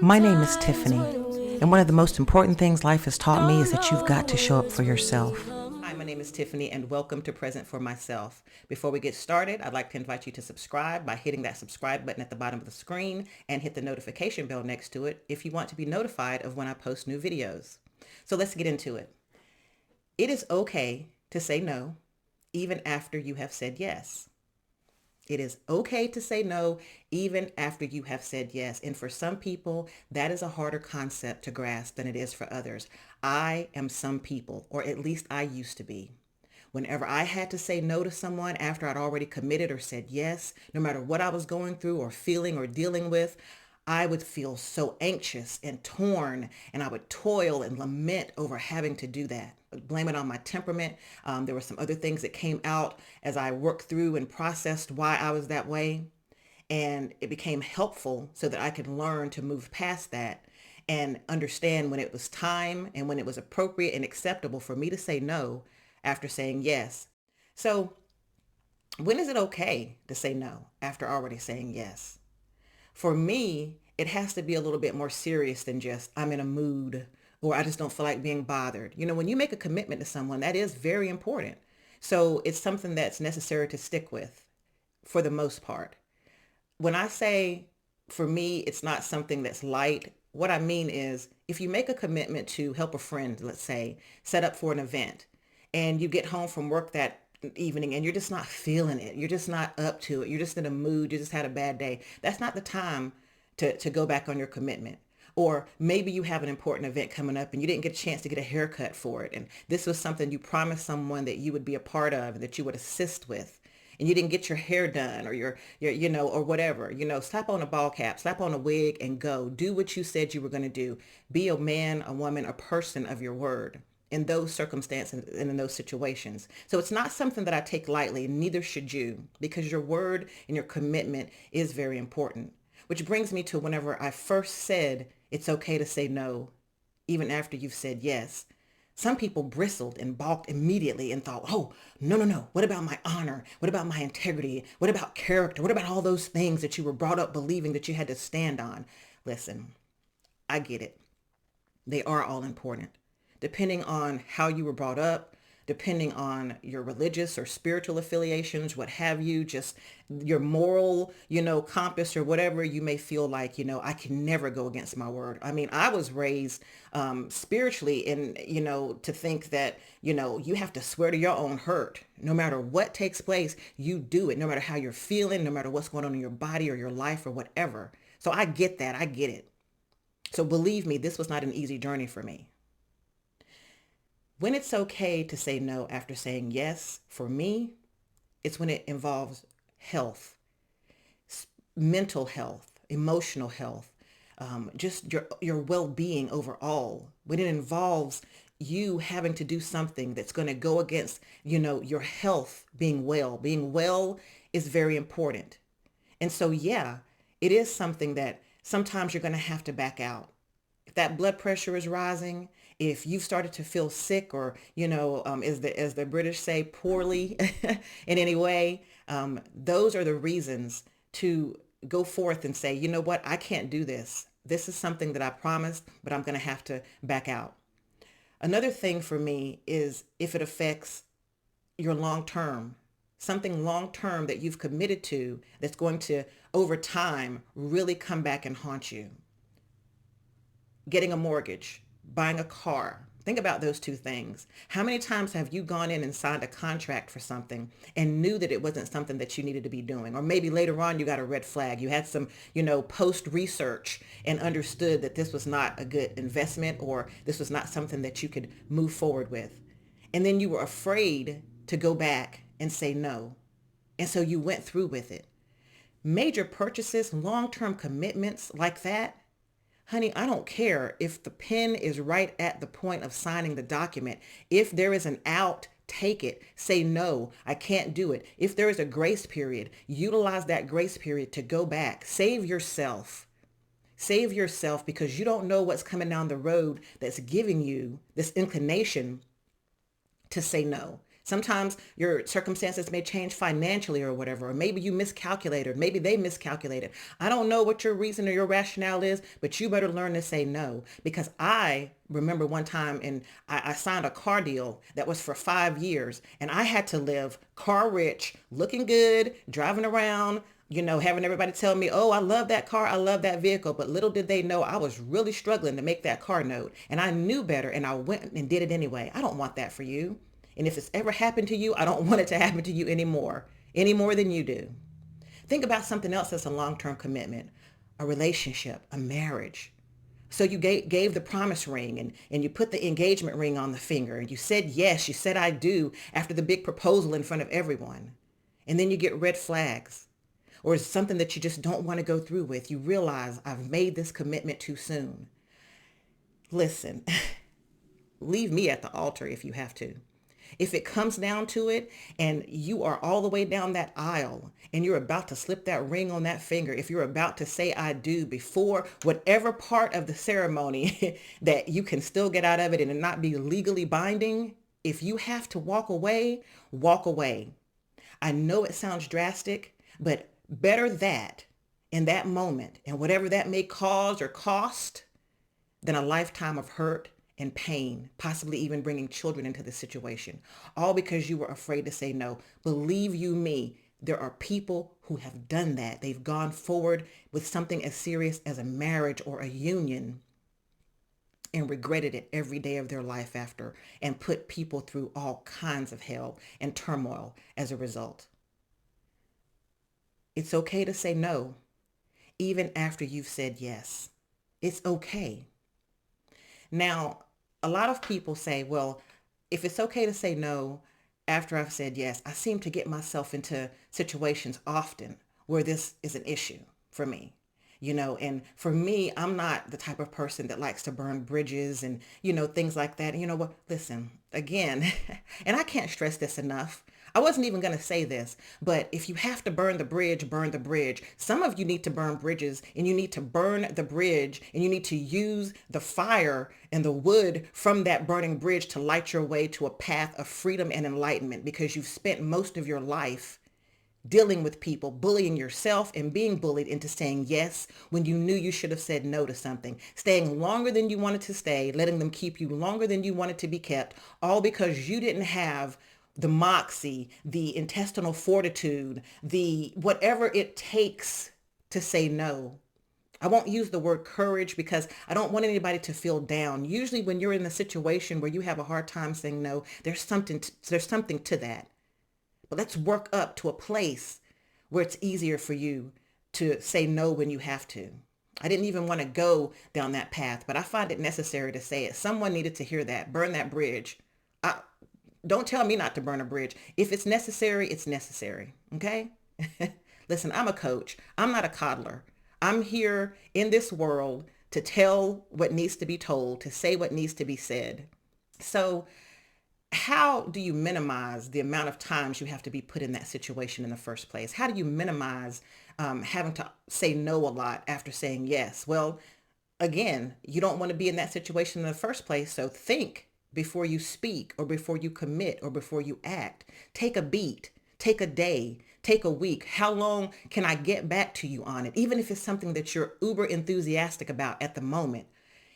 My name is Tiffany, and one of the most important things life has taught me is that you've got to show up for yourself. Hi, my name is Tiffany, and welcome to Present for Myself. Before we get started, I'd like to invite you to subscribe by hitting that subscribe button at the bottom of the screen and hit the notification bell next to it if you want to be notified of when I post new videos. So let's get into it. It is okay to say no, even after you have said yes. It is okay to say no even after you have said yes. And for some people, that is a harder concept to grasp than it is for others. I am some people, or at least I used to be. Whenever I had to say no to someone after I'd already committed or said yes, no matter what I was going through or feeling or dealing with, I would feel so anxious and torn, and I would toil and lament over having to do that. Blame it on my temperament. There were some other things that came out as I worked through and processed why I was that way. And it became helpful so that I could learn to move past that and understand when it was time and when it was appropriate and acceptable for me to say no after saying yes. So when is it okay to say no after already saying yes? For me, it has to be a little bit more serious than just I'm in a mood or I just don't feel like being bothered. You know, when you make a commitment to someone, that is very important. So it's something that's necessary to stick with for the most part. When I say for me, it's not something that's light, what I mean is if you make a commitment to help a friend, let's say, set up for an event, and you get home from work that evening and you're just not feeling it. You're just not up to it. You're just in a mood. You just had a bad day. That's not the time to go back on your commitment. Or maybe you have an important event coming up and you didn't get a chance to get a haircut for it. And this was something you promised someone that you would be a part of and that you would assist with. And you didn't get your hair done or your or whatever, slap on a ball cap, slap on a wig and go. Do what you said you were going to do. Be a man, a woman, a person of your word in those circumstances and in those situations. So it's not something that I take lightly, neither should you, because your word and your commitment is very important. Which brings me to whenever I first said it's okay to say no, even after you've said yes. Some people bristled and balked immediately and thought, oh, no, no, no. What about my honor? What about my integrity? What about character? What about all those things that you were brought up believing that you had to stand on? Listen, I get it. They are all important. Depending on how you were brought up, depending on your religious or spiritual affiliations, what have you, just your moral, compass or whatever, you may feel like, I can never go against my word. I mean, I was raised spiritually and, to think that, you have to swear to your own hurt. No matter what takes place, you do it, no matter how you're feeling, no matter what's going on in your body or your life or whatever. So I get that. I get it. So believe me, this was not an easy journey for me. When it's okay to say no after saying yes, for me, it's when it involves health, mental health, emotional health, just your well-being overall. When it involves you having to do something that's going to go against, your health being well. Being well is very important. And so, yeah, it is something that sometimes you're going to have to back out. If that blood pressure is rising, if you've started to feel sick or, as the British say, poorly in any way, those are the reasons to go forth and say, you know what, I can't do this. This is something that I promised, but I'm going to have to back out. Another thing for me is if it affects your long term, something long term that you've committed to that's going to, over time, really come back and haunt you. Getting a mortgage, buying a car. Think about those two things. How many times have you gone in and signed a contract for something and knew that it wasn't something that you needed to be doing? Or maybe later on you got a red flag. You had some, post research and understood that this was not a good investment or this was not something that you could move forward with. And then you were afraid to go back and say no. And so you went through with it. Major purchases, long-term commitments like that, honey, I don't care if the pen is right at the point of signing the document. If there is an out, take it. Say no, I can't do it. If there is a grace period, utilize that grace period to go back. Save yourself. Save yourself because you don't know what's coming down the road that's giving you this inclination to say no. Sometimes your circumstances may change financially or whatever, or maybe you miscalculated, maybe they miscalculated. I don't know what your reason or your rationale is, but you better learn to say no. Because I remember one time and I signed a car deal that was for 5 years, and I had to live car rich, looking good, driving around, having everybody tell me, oh, I love that car, I love that vehicle. But little did they know I was really struggling to make that car note. And I knew better, and I went and did it anyway. I don't want that for you. And if it's ever happened to you, I don't want it to happen to you anymore, any more than you do. Think about something else that's a long-term commitment, a relationship, a marriage. So you gave the promise ring, and you put the engagement ring on the finger, and you said yes, you said I do after the big proposal in front of everyone. And then you get red flags, or it's something that you just don't want to go through with. You realize I've made this commitment too soon. Listen, leave me at the altar if you have to. If it comes down to it and you are all the way down that aisle and you're about to slip that ring on that finger, if you're about to say I do before whatever part of the ceremony that you can still get out of it and it not be legally binding, if you have to walk away, walk away. I know it sounds drastic, but better that in that moment and whatever that may cause or cost than a lifetime of hurt and pain, possibly even bringing children into the situation, all because you were afraid to say no. Believe you me, there are people who have done that. They've gone forward with something as serious as a marriage or a union and regretted it every day of their life after, and put people through all kinds of hell and turmoil as a result. It's okay to say no, even after you've said yes. It's okay. Now, a lot of people say, well, if it's okay to say no after I've said yes, I seem to get myself into situations often where this is an issue for me. And for me, I'm not the type of person that likes to burn bridges and, things like that. And you know what? Listen, again, and I can't stress this enough. I wasn't even going to say this, but if you have to burn the bridge, burn the bridge. Some of you need to burn bridges, and you need to burn the bridge, and you need to use the fire and the wood from that burning bridge to light your way to a path of freedom and enlightenment, because you've spent most of your life dealing with people, bullying yourself and being bullied into saying yes when you knew you should have said no to something, staying longer than you wanted to stay, letting them keep you longer than you wanted to be kept, all because you didn't have the moxie, the intestinal fortitude, the whatever it takes to say no. I won't use the word courage because I don't want anybody to feel down. Usually when you're in a situation where you have a hard time saying no, there's something to that. But let's work up to a place where it's easier for you to say no when you have to. I didn't even want to go down that path, but I find it necessary to say it. Someone needed to hear that. Burn that bridge. Don't tell me not to burn a bridge. If it's necessary, it's necessary. Okay? Listen, I'm a coach. I'm not a coddler. I'm here in this world to tell what needs to be told, to say what needs to be said. So how do you minimize the amount of times you have to be put in that situation in the first place? How do you minimize having to say no a lot after saying yes? Well, again, you don't want to be in that situation in the first place. So think before you speak or before you commit or before you act. Take a beat, take a day, take a week. How long can I get back to you on it? Even if it's something that you're uber enthusiastic about at the moment.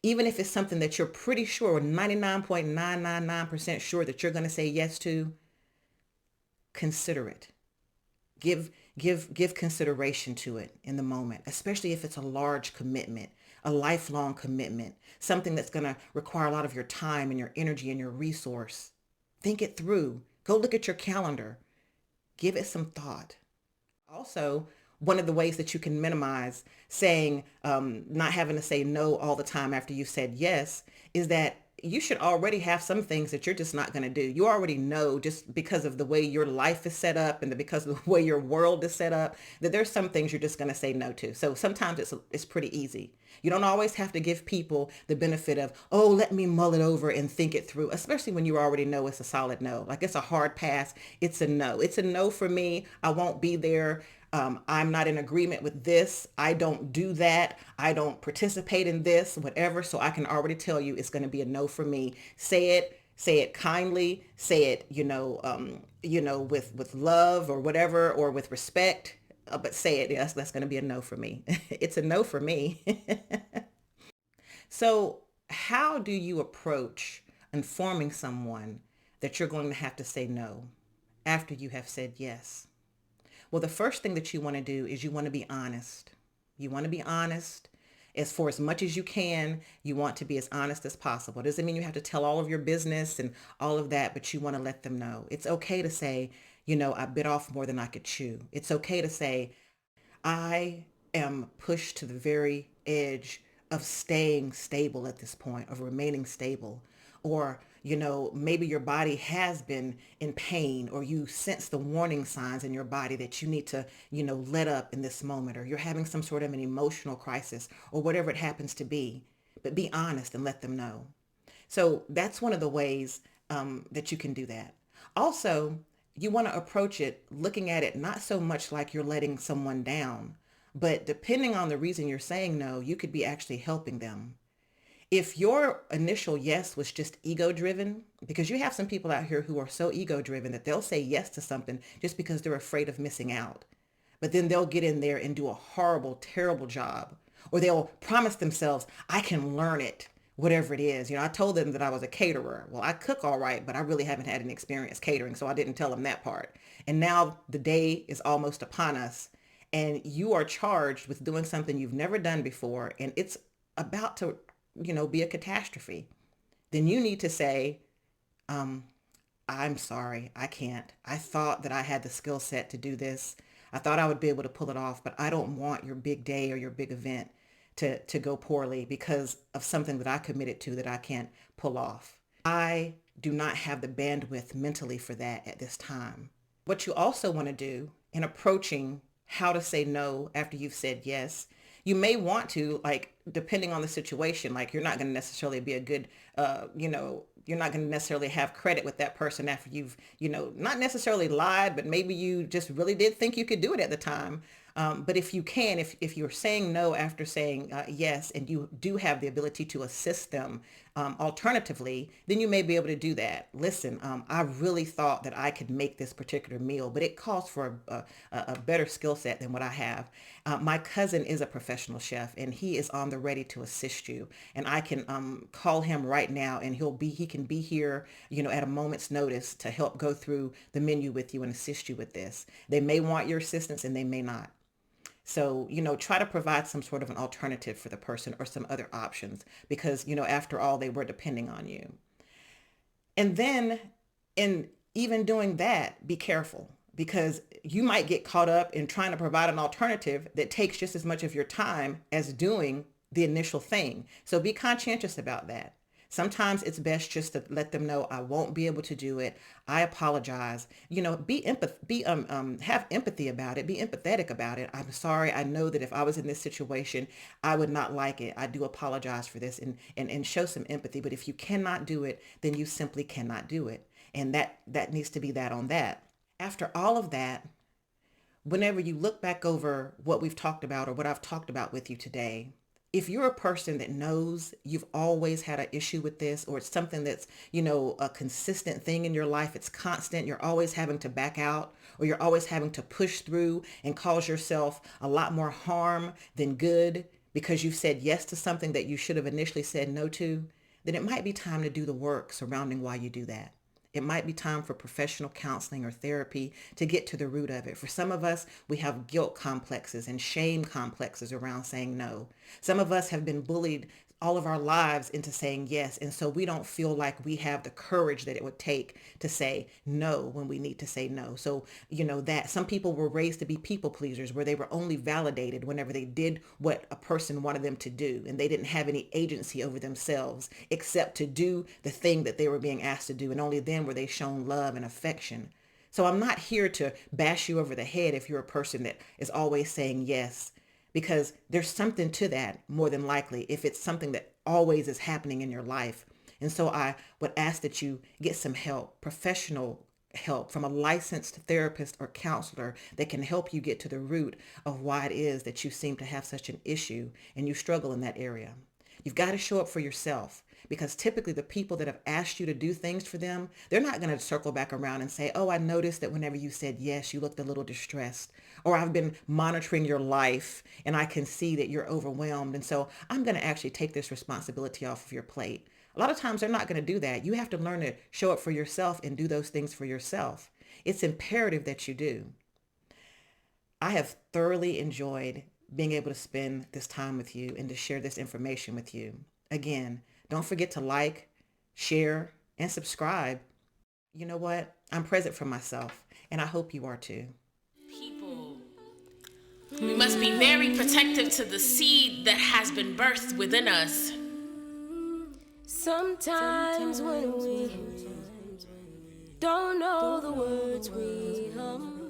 Even if it's something that you're pretty sure, 99.999% sure that you're going to say yes to, consider it. Give consideration to it in the moment, especially if it's a large commitment, a lifelong commitment, something that's going to require a lot of your time and your energy and your resource. Think it through. Go look at your calendar. Give it some thought. Also, one of the ways that you can minimize saying, not having to say no all the time after you said yes, is that you should already have some things that you're just not going to do. You already know, just because of the way your life is set up and because of the way your world is set up, that there's some things you're just going to say no to. So sometimes it's pretty easy. You don't always have to give people the benefit of, oh, let me mull it over and think it through, especially when you already know it's a solid no. Like, it's a hard pass. It's a no. It's a no for me. I won't be there. I'm not in agreement with this. I don't do that. I don't participate in this, whatever. So I can already tell you it's going to be a no for me. Say it, Say it kindly, say it, with love or whatever, or with respect, but say it. Yes, that's going to be a no for me. It's a no for me. So how do you approach informing someone that you're going to have to say no after you have said yes? Well, the first thing that you want to do is you want to be honest. You want to be honest as much as you can. You want to be as honest as possible. It doesn't mean you have to tell all of your business and all of that, but you want to let them know. It's okay to say, I bit off more than I could chew. It's okay to say, I am pushed to the very edge of staying stable at this point, of remaining stable. Or, maybe your body has been in pain, or you sense the warning signs in your body that you need to, let up in this moment, or you're having some sort of an emotional crisis, or whatever it happens to be. But be honest and let them know. So that's one of the ways that you can do that. Also, you want to approach it looking at it not so much like you're letting someone down, but depending on the reason you're saying no, you could be actually helping them. If your initial yes was just ego driven, because you have some people out here who are so ego driven that they'll say yes to something just because they're afraid of missing out. But then they'll get in there and do a horrible, terrible job. Or they'll promise themselves, I can learn it, whatever it is. I told them that I was a caterer. Well, I cook all right, but I really haven't had any experience catering, so I didn't tell them that part. And now the day is almost upon us, and you are charged with doing something you've never done before, and it's about to, be a catastrophe. Then you need to say, um, I'm sorry, I can't. I thought that I had the skill set to do this. I thought I would be able to pull it off, but I don't want your big day or your big event to go poorly because of something that I committed to that I can't pull off. I do not have the bandwidth mentally for that at this time. What you also want to do in approaching how to say no after you've said yes, you may want to, like, depending on the situation, like you're not going to necessarily be a good, you're not going to necessarily have credit with that person after you've, not necessarily lied, but maybe you just really did think you could do it at the time. But if you can, if you're saying no after saying yes, and you do have the ability to assist them alternatively, then you may be able to do that. Listen, I really thought that I could make this particular meal, but it calls for a better skill set than what I have. My cousin is a professional chef, and he is on the ready to assist you. And I can call him right now, and he can be here, at a moment's notice to help go through the menu with you and assist you with this. They may want your assistance and they may not. So, try to provide some sort of an alternative for the person or some other options because, after all, they were depending on you. And then in even doing that, be careful because you might get caught up in trying to provide an alternative that takes just as much of your time as doing the initial thing. So be conscientious about that. Sometimes it's best just to let them know I won't be able to do it. I apologize. Have empathy about it. Be empathetic about it. I'm sorry. I know that if I was in this situation, I would not like it. I do apologize for this and show some empathy. But if you cannot do it, then you simply cannot do it. And that needs to be that on that. After all of that, whenever you look back over what we've talked about or what I've talked about with you today, if you're a person that knows you've always had an issue with this, or it's something that's, a consistent thing in your life, it's constant, you're always having to back out, or you're always having to push through and cause yourself a lot more harm than good because you've said yes to something that you should have initially said no to, then it might be time to do the work surrounding why you do that. It might be time for professional counseling or therapy to get to the root of it. For some of us, we have guilt complexes and shame complexes around saying no. Some of us have been bullied all of our lives into saying yes. And so we don't feel like we have the courage that it would take to say no when we need to say no. So, that some people were raised to be people pleasers where they were only validated whenever they did what a person wanted them to do. And they didn't have any agency over themselves except to do the thing that they were being asked to do. And only then were they shown love and affection. So I'm not here to bash you over the head if you're a person that is always saying yes, because there's something to that more than likely if it's something that always is happening in your life. And so I would ask that you get some help, professional help from a licensed therapist or counselor that can help you get to the root of why it is that you seem to have such an issue and you struggle in that area. You've got to show up for yourself, because typically the people that have asked you to do things for them, they're not going to circle back around and say, oh, I noticed that whenever you said yes, you looked a little distressed. Or I've been monitoring your life and I can see that you're overwhelmed. And so I'm going to actually take this responsibility off of your plate. A lot of times they're not going to do that. You have to learn to show up for yourself and do those things for yourself. It's imperative that you do. I have thoroughly enjoyed being able to spend this time with you and to share this information with you. Again, don't forget to like, share, and subscribe. You know what? I'm present for myself, and I hope you are too. People, we must be very protective to the seed that has been birthed within us. Sometimes when we don't know the words we hum,